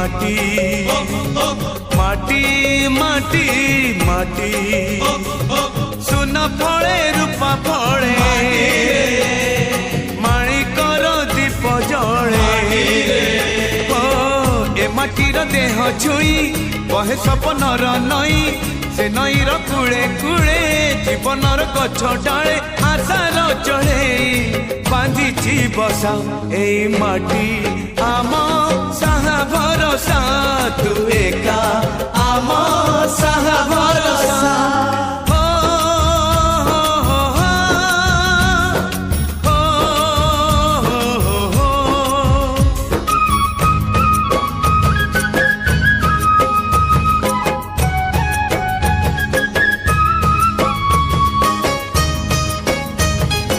माटी माटी माटी माटी सुन फले रूपा फले माणिकर दीप जले ए माटीर देह छुई बहे सपनर नई से नईर कूले कूले जीवनर गछ डाले आशार चढ़े बांधिची बसा ए माटी आम साहा भरोसा तू एका आम साहा भरोसा।